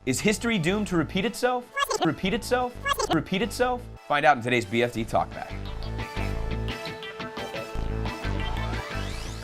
Is history doomed to repeat itself? Repeat itself? Repeat itself? Find out in today's BFD Talkback.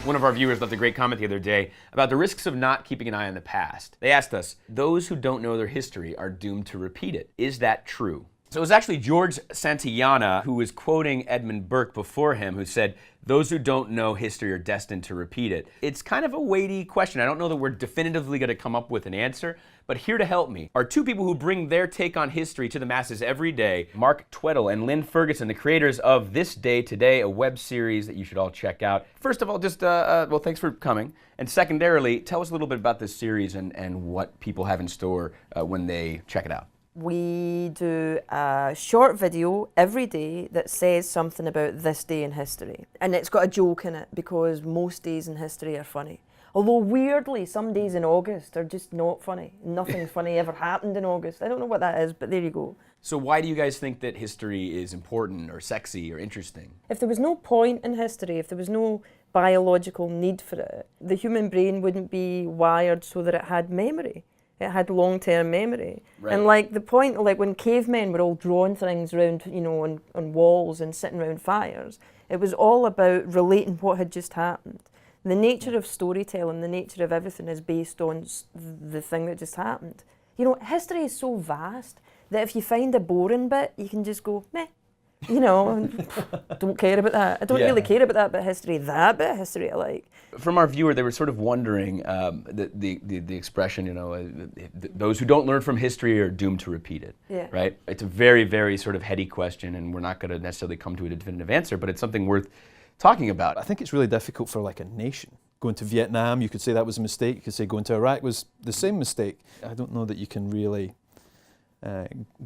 One of our viewers left a great comment the other day about the risks of not keeping an eye on the past. They asked us, those who don't know their history are doomed to repeat it. Is that true? So it was actually George Santayana who was quoting Edmund Burke before him, who said, those who don't know history are destined to repeat it. It's kind of a weighty question. I don't know that we're definitively going to come up with an answer, but here to help me are two people who bring their take on history to the masses every day, Mark Tweddle and Lynn Ferguson, the creators of This Day Today, a web series that you should all check out. First of all, just, well, thanks for coming. And secondarily, tell us a little bit about this series and what people have in store when they check it out. We do a short video every day that says something about this day in history. And it's got a joke in it because most days in history are funny. Although weirdly, some days in August are just not funny. Nothing funny ever happened in August. I don't know what that is, but there you go. So why do you guys think that history is important or sexy or interesting? If there was no point in history, if there was no biological need for it, the human brain wouldn't be wired so that it had memory. It had long-term memory. Right. And like the point, like when cavemen were all drawing things around, you know, on walls and sitting around fires, it was all about relating what had just happened. The nature of storytelling, the nature of everything is based on the thing that just happened. You know, history is so vast that if you find a boring bit, you can just go, meh. You know, don't care about that. I don't really care about that bit of history. That bit of history I like. From our viewer, they were sort of wondering the expression, you know, those who don't learn from history are doomed to repeat it. Yeah. Right? It's a very, very sort of heady question, and we're not going to necessarily come to a definitive answer, but it's something worth talking about. I think it's really difficult for like a nation. Going to Vietnam, you could say that was a mistake. You could say going to Iraq was the same mistake. I don't know that you can really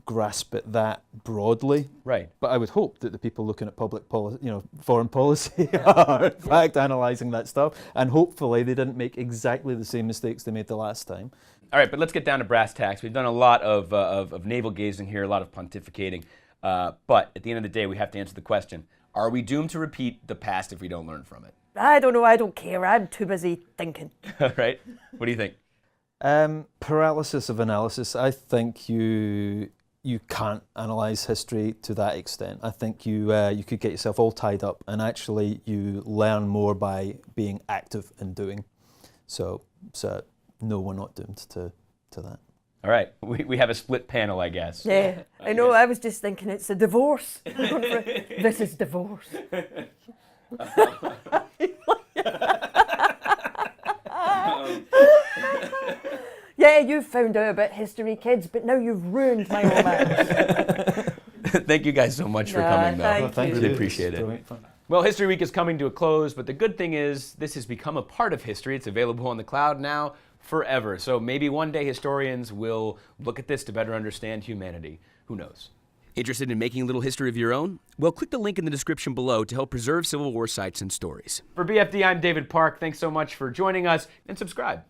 grasp it that broadly. Right. But I would hope that the people looking at public policy, you know, foreign policy are in fact analysing that stuff, and hopefully they didn't make exactly the same mistakes they made the last time. All right, but let's get down to brass tacks. We've done a lot of navel gazing here, a lot of pontificating, but at the end of the day, we have to answer the question, are we doomed to repeat the past if we don't learn from it? I don't know, I don't care, I'm too busy thinking. Right? What do you think? Paralysis of analysis. I think you can't analyse history to that extent. I think you could get yourself all tied up, and actually you learn more by being active and doing. So no, we're not doomed to that. All right, we have a split panel, I guess. Yeah, I know, I was just thinking it's a divorce. This is divorce. Yeah, you've found out about history, kids, but now you've ruined my romance. Thank you guys so much for coming, though. Thank you. Really appreciate it. Well, History Week is coming to a close, but the good thing is this has become a part of history. It's available on the cloud now forever. So maybe one day historians will look at this to better understand humanity. Who knows? Interested in making a little history of your own? Well, click the link in the description below to help preserve Civil War sites and stories. For BFD, I'm David Park. Thanks so much for joining us, and subscribe.